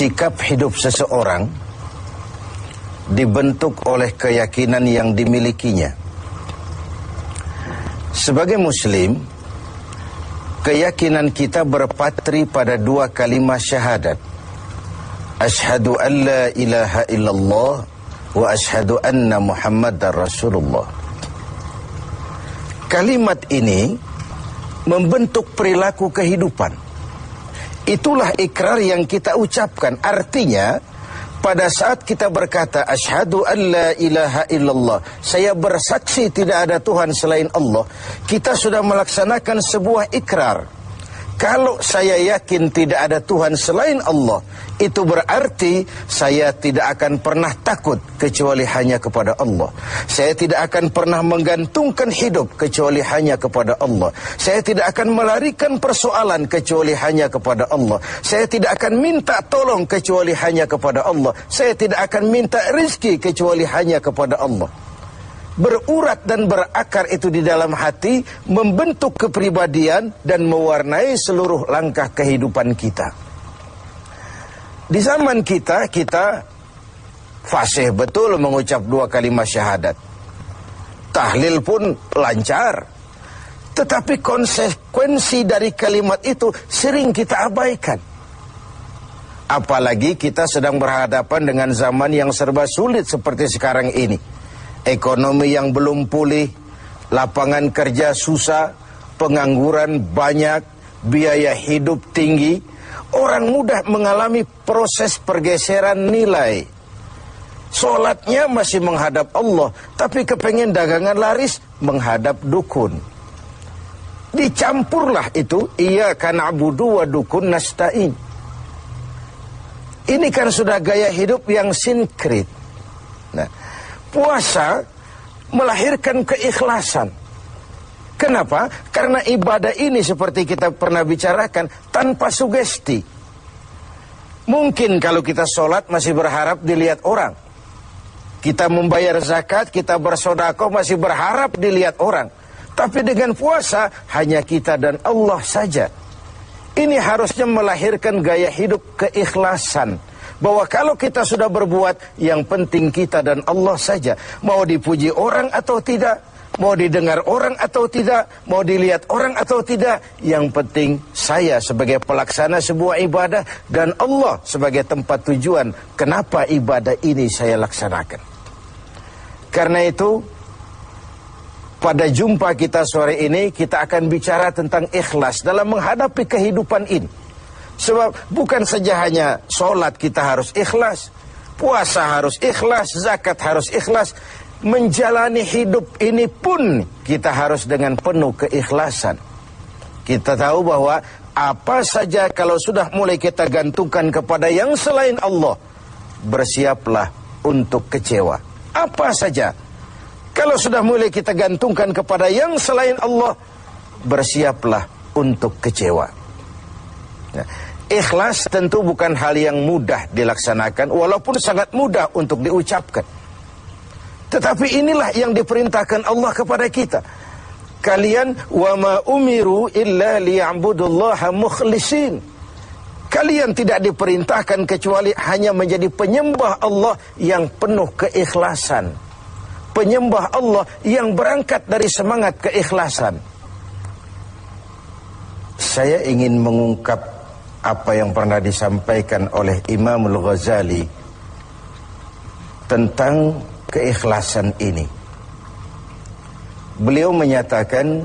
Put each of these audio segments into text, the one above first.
sikap hidup seseorang dibentuk oleh keyakinan yang dimilikinya. Sebagai muslim, keyakinan kita berpatri pada dua kalimat syahadat. Asyhadu an la ilaha illallah wa asyhadu anna Muhammadar Rasulullah. Kalimat ini membentuk perilaku kehidupan. Itulah ikrar yang kita ucapkan. Artinya, pada saat kita berkata asyhadu an la ilaha illallah, saya bersaksi tidak ada Tuhan selain Allah, kita sudah melaksanakan sebuah ikrar. Kalau saya yakin tidak ada Tuhan selain Allah, itu berarti saya tidak akan pernah takut kecuali hanya kepada Allah. Saya tidak akan pernah menggantungkan hidup kecuali hanya kepada Allah. Saya tidak akan melarikan persoalan kecuali hanya kepada Allah. Saya tidak akan minta tolong kecuali hanya kepada Allah. Saya tidak akan minta rezeki kecuali hanya kepada Allah. Berurat dan berakar itu di dalam hati, membentuk kepribadian dan mewarnai seluruh langkah kehidupan kita. Di zaman kita fasih betul mengucap dua kalimat syahadat. Tahlil pun lancar. Tetapi konsekuensi dari kalimat itu sering kita abaikan. Apalagi kita sedang berhadapan dengan zaman yang serba sulit seperti sekarang ini. Ekonomi yang belum pulih, lapangan kerja susah, pengangguran banyak, biaya hidup tinggi. Orang mudah mengalami proses pergeseran nilai. Sholatnya masih menghadap Allah, tapi kepengen dagangan laris menghadap dukun. Dicampurlah itu, iyyaka na'budu wa dukun nasta'in. Ini kan sudah gaya hidup yang sinkrit. Nah, puasa melahirkan keikhlasan. Kenapa? Karena ibadah ini seperti kita pernah bicarakan tanpa sugesti. Mungkin kalau kita sholat masih berharap dilihat orang. Kita membayar zakat, kita bersedekah masih berharap dilihat orang. Tapi dengan puasa hanya kita dan Allah saja. Ini harusnya melahirkan gaya hidup keikhlasan. Bahwa kalau kita sudah berbuat, yang penting kita dan Allah saja. Mau dipuji orang atau tidak, mau didengar orang atau tidak, mau dilihat orang atau tidak, yang penting saya sebagai pelaksana sebuah ibadah dan Allah sebagai tempat tujuan kenapa ibadah ini saya laksanakan. Karena itu, pada jumpa kita sore ini, kita akan bicara tentang ikhlas dalam menghadapi kehidupan ini. Sebab bukan saja hanya sholat kita harus ikhlas, puasa harus ikhlas, zakat harus ikhlas. Menjalani hidup ini pun kita harus dengan penuh keikhlasan. Kita tahu bahwa apa saja kalau sudah mulai kita gantungkan kepada yang selain Allah, bersiaplah untuk kecewa. Apa saja kalau sudah mulai kita gantungkan kepada yang selain Allah, bersiaplah untuk kecewa. Nah, ikhlas tentu bukan hal yang mudah dilaksanakan, walaupun sangat mudah untuk diucapkan. Tetapi inilah yang diperintahkan Allah kepada kita. Kalian wa ma umiru illa liya'budullaha mukhlisin. Kalian tidak diperintahkan kecuali hanya menjadi penyembah Allah yang penuh keikhlasan. Penyembah Allah yang berangkat dari semangat keikhlasan. Saya ingin mengungkap apa yang pernah disampaikan oleh Imam Al-Ghazali tentang keikhlasan ini. Beliau menyatakan,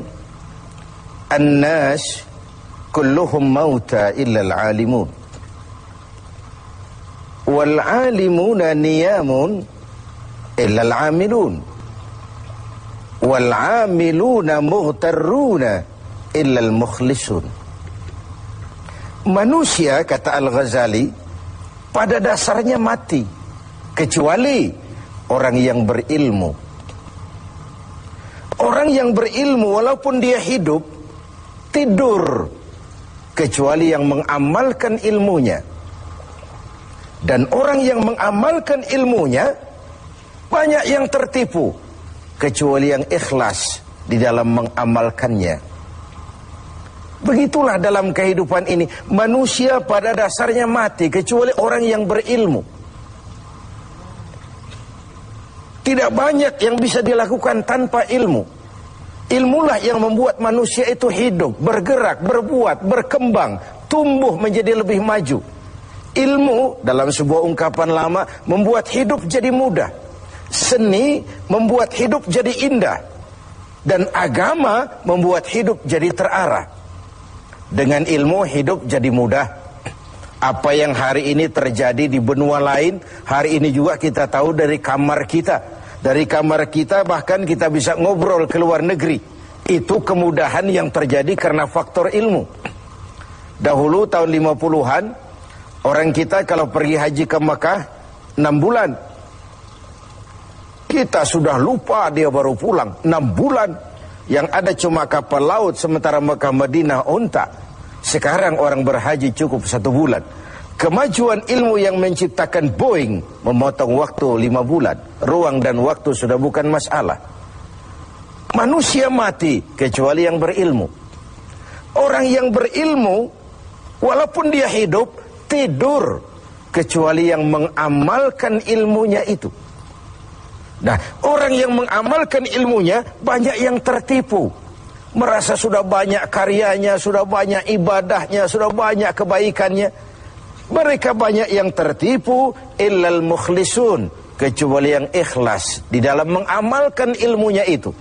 "An-nas kulluhum mauta illa al-alimun. Wal-alimuna niyamun illa al-amilun. Wal-amiluna mughtarruna illa al-mukhlisun." Manusia, kata Al-Ghazali, pada dasarnya mati, kecuali orang yang berilmu. Orang yang berilmu walaupun dia hidup, tidur, kecuali yang mengamalkan ilmunya. Dan orang yang mengamalkan ilmunya, banyak yang tertipu, kecuali yang ikhlas di dalam mengamalkannya. Begitulah dalam kehidupan ini. Manusia pada dasarnya mati, kecuali orang yang berilmu. Tidak banyak yang bisa dilakukan tanpa ilmu. Ilmulah yang membuat manusia itu hidup, bergerak, berbuat, berkembang, tumbuh menjadi lebih maju. Ilmu dalam sebuah ungkapan lama membuat hidup jadi mudah. Seni membuat hidup jadi indah. Dan agama membuat hidup jadi terarah. Dengan ilmu hidup jadi mudah. Apa yang hari ini terjadi di benua lain, hari ini juga kita tahu dari kamar kita. Dari kamar kita bahkan kita bisa ngobrol ke luar negeri. Itu kemudahan yang terjadi karena faktor ilmu. Dahulu tahun 50-an, orang kita kalau pergi haji ke Mekah 6 bulan. Kita sudah lupa dia baru pulang 6 bulan. Yang ada cuma kapal laut, sementara Mekah Madinah unta. Sekarang orang berhaji cukup 1 bulan. Kemajuan ilmu yang menciptakan Boeing memotong waktu 5 bulan. Ruang dan waktu sudah bukan masalah. Manusia mati kecuali yang berilmu. Orang yang berilmu walaupun dia hidup, tidur kecuali yang mengamalkan ilmunya itu. Nah, orang yang mengamalkan ilmunya banyak yang tertipu. Merasa sudah banyak karyanya, sudah banyak ibadahnya, sudah banyak kebaikannya. Mereka banyak yang tertipu, illal mukhlisun, kecuali yang ikhlas di dalam mengamalkan ilmunya itu.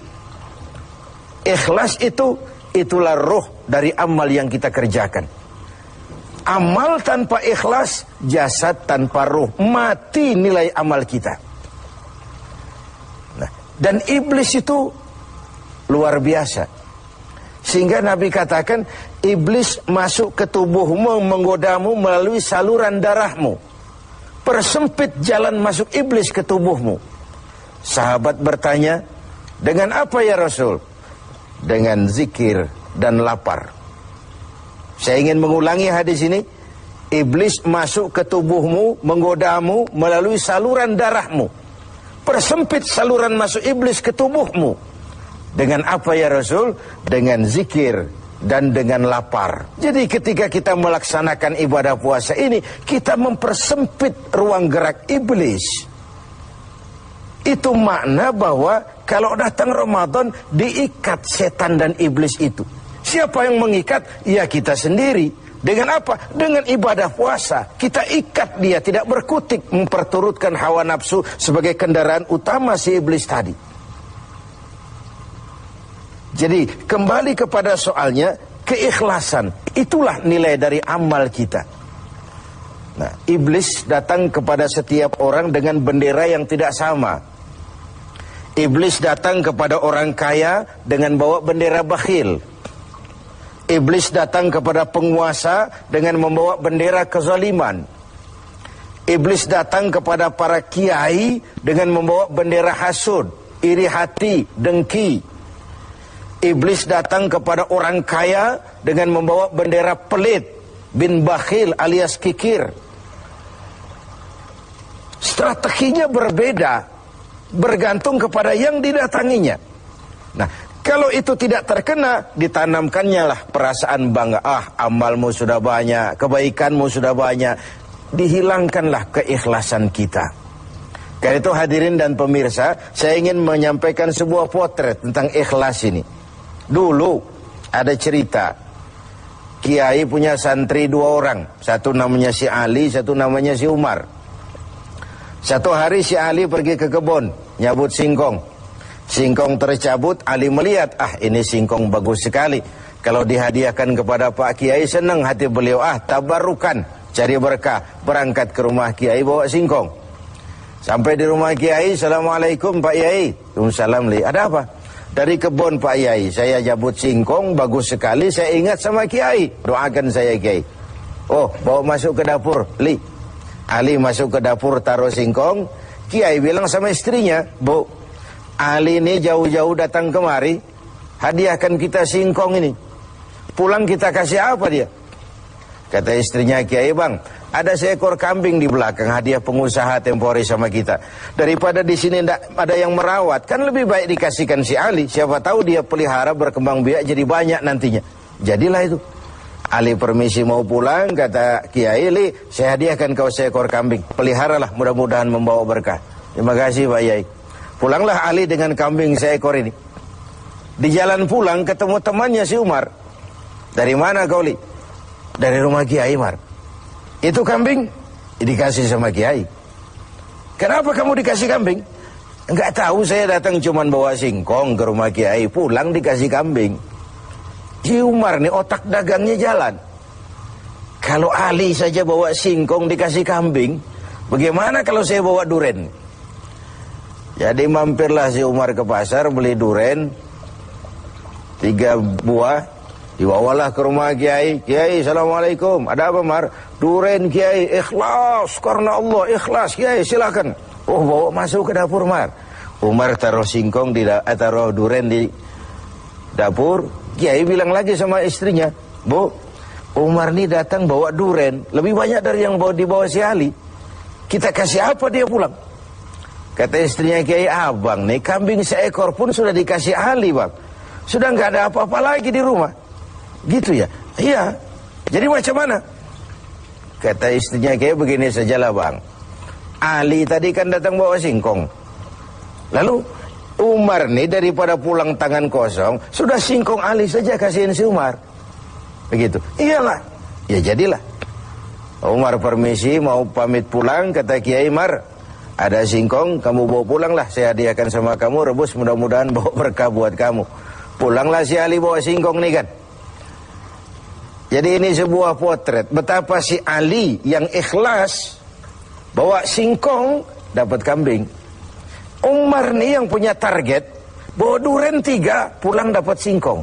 Ikhlas itu, itulah ruh dari amal yang kita kerjakan. Amal tanpa ikhlas, jasad tanpa ruh, mati nilai amal kita. Nah, dan iblis itu luar biasa. Sehingga Nabi katakan, iblis masuk ke tubuhmu, menggodamu melalui saluran darahmu. Persempit jalan masuk iblis ke tubuhmu. Sahabat bertanya, dengan apa ya Rasul? Dengan zikir dan lapar. Saya ingin mengulangi hadis ini. Iblis masuk ke tubuhmu, menggodamu melalui saluran darahmu. Persempit saluran masuk iblis ke tubuhmu. Dengan apa ya Rasul? Dengan zikir dan dengan lapar. Jadi ketika kita melaksanakan ibadah puasa ini, kita mempersempit ruang gerak iblis. Itu makna bahwa kalau datang Ramadan, diikat setan dan iblis itu. Siapa yang mengikat? Ya kita sendiri. Dengan apa? Dengan ibadah puasa. Kita ikat dia, tidak berkutik, memperturutkan hawa nafsu sebagai kendaraan utama si iblis tadi. Jadi kembali kepada soalnya, keikhlasan. Itulah nilai dari amal kita. Nah, iblis datang kepada setiap orang dengan bendera yang tidak sama. Iblis datang kepada orang kaya dengan bawa bendera bakhil. Iblis datang kepada penguasa dengan membawa bendera kezaliman. Iblis datang kepada para kiai dengan membawa bendera hasud, iri hati, dengki. Iblis datang kepada orang kaya dengan membawa bendera pelit, bin bakhil alias kikir. Strateginya berbeda, bergantung kepada yang didatanginya. Nah, kalau itu tidak terkena, ditanamkannya lah perasaan bangga. Amalmu sudah banyak, kebaikanmu sudah banyak. Dihilangkanlah keikhlasan kita. Karena itu hadirin dan pemirsa, saya ingin menyampaikan sebuah potret tentang ikhlas ini. Dulu ada cerita, kiai punya santri 2 orang. Satu namanya si Ali, satu namanya si Umar. Satu hari si Ali pergi ke kebun, nyabut singkong. Singkong tercabut, Ali melihat, ini singkong bagus sekali. Kalau dihadiahkan kepada Pak Kiai, senang hati beliau. Tabarukan, cari berkah. Berangkat ke rumah Kiai, bawa singkong. Sampai di rumah Kiai, Assalamualaikum Pak Kiai. Waalaikumsalam, Li. Ada apa? Dari kebun Pak Kiai, saya jabut singkong, bagus sekali. Saya ingat sama Kiai, doakan saya Kiai. Oh, bawa masuk ke dapur, Li. Ali masuk ke dapur, taruh singkong. Kiai bilang sama istrinya, Bu, Ali ini jauh-jauh datang kemari, hadiahkan kita singkong ini. Pulang kita kasih apa dia? Kata istrinya Kiai, Bang, ada seekor kambing di belakang, hadiah pengusaha temporary sama kita. Daripada di sini ada yang merawat, kan lebih baik dikasihkan si Ali. Siapa tahu dia pelihara berkembang biak jadi banyak nantinya. Jadilah itu. Ali permisi mau pulang, kata Kiai, Li, saya hadiahkan kau seekor kambing. Peliharalah, mudah-mudahan membawa berkah. Terima kasih Pak Yai. Pulanglah Ali dengan kambing seekor ini. Di jalan pulang ketemu temannya si Umar. Dari mana kau, Li? Dari rumah Kiai Umar. Itu kambing dikasih sama Kiai. Kenapa kamu dikasih kambing? Enggak tahu, saya datang cuman bawa singkong ke rumah Kiai, pulang dikasih kambing. Si Umar nih otak dagangnya jalan. Kalau Ali saja bawa singkong dikasih kambing, bagaimana kalau saya bawa duren? Jadi mampirlah si Umar ke pasar beli duren 3 buah, dibawalah ke rumah Kiai. Kiai, assalamualaikum. Ada apa, Mar? Duren Kiai, ikhlas karena Allah, ikhlas Kiai, silakan. Oh, bawa masuk ke dapur, Mar. Umar taruh singkong taruh duren di dapur. Kiai bilang lagi sama istrinya, Bu, Umar nih datang bawa duren lebih banyak dari yang dibawa si Ali. Kita kasih apa dia pulang? Kata istrinya Kiai, abang nih kambing seekor pun sudah dikasih Ali, bang. Sudah nggak ada apa-apa lagi di rumah. Gitu ya? Iya. Jadi macam mana? Kata istrinya Kiai, begini sajalah bang. Ali tadi kan datang bawa singkong. Lalu Umar nih daripada pulang tangan kosong, sudah singkong Ali saja kasihin si Umar. Begitu. Iyalah. Ya jadilah. Umar permisi mau pamit pulang, kata Kiai, Mar, ada singkong, kamu bawa pulanglah, saya hadiahkan sama kamu, rebus, mudah-mudahan bawa berkah buat kamu. Pulanglah si Ali bawa singkong nih kan. Jadi ini sebuah potret betapa si Ali yang ikhlas bawa singkong dapat kambing. Umar nih yang punya target bawa duren 3, pulang dapat singkong.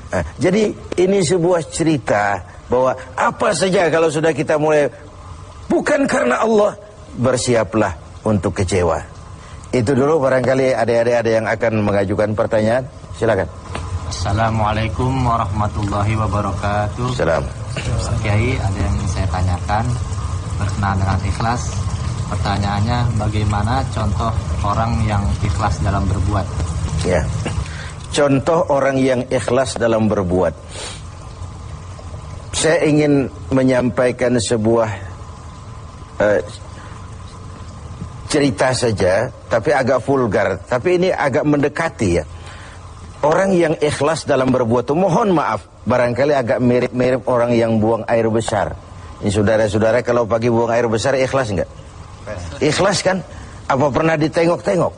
Nah, jadi ini sebuah cerita bahwa apa saja kalau sudah kita mulai bukan karena Allah, bersiaplah untuk kecewa. Itu dulu, barangkali adik-adik ada yang akan mengajukan pertanyaan. Silakan. Assalamualaikum warahmatullahi wabarakatuh. Salam. Kiai, ada yang ingin saya tanyakan berkenaan dengan ikhlas. Pertanyaannya, bagaimana contoh orang yang ikhlas dalam berbuat? Ya, contoh orang yang ikhlas dalam berbuat. Saya ingin menyampaikan sebuah cerita saja, tapi agak vulgar. Tapi ini agak mendekati ya. Orang yang ikhlas dalam berbuat itu, mohon maaf, barangkali agak mirip-mirip orang yang buang air besar. Ini saudara-saudara, kalau pagi buang air besar ikhlas enggak? Ikhlas kan? Apa pernah ditengok-tengok?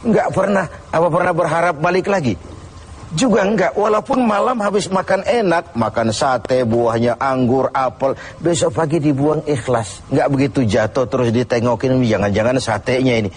Enggak pernah. Apa pernah berharap balik lagi? Juga enggak. Walaupun malam habis makan enak, makan sate, buahnya anggur, apel, besok pagi dibuang ikhlas. Enggak begitu jatuh terus ditengokin, jangan-jangan satenya ini.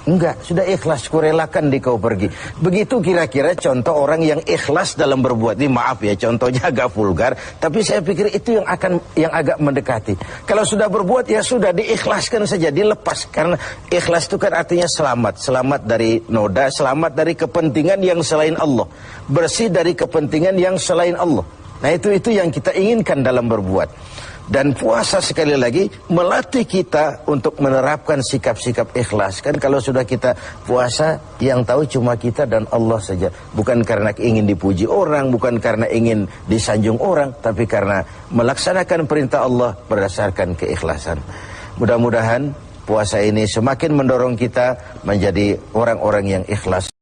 Enggak, sudah ikhlas, kurelakan di kau pergi. Begitu kira-kira contoh orang yang ikhlas dalam berbuat. Ini maaf ya, contohnya agak vulgar, tapi saya pikir itu yang agak mendekati. Kalau sudah berbuat ya sudah diikhlaskan saja, dilepas. Karena ikhlas itu kan artinya selamat, selamat dari noda, selamat dari kepentingan yang selain Allah, bersih dari kepentingan yang selain Allah. Nah itu yang kita inginkan dalam berbuat. Dan puasa sekali lagi melatih kita untuk menerapkan sikap-sikap ikhlas. Kan kalau sudah kita puasa, yang tahu cuma kita dan Allah saja. Bukan karena ingin dipuji orang, bukan karena ingin disanjung orang, tapi karena melaksanakan perintah Allah berdasarkan keikhlasan. Mudah-mudahan puasa ini semakin mendorong kita menjadi orang-orang yang ikhlas.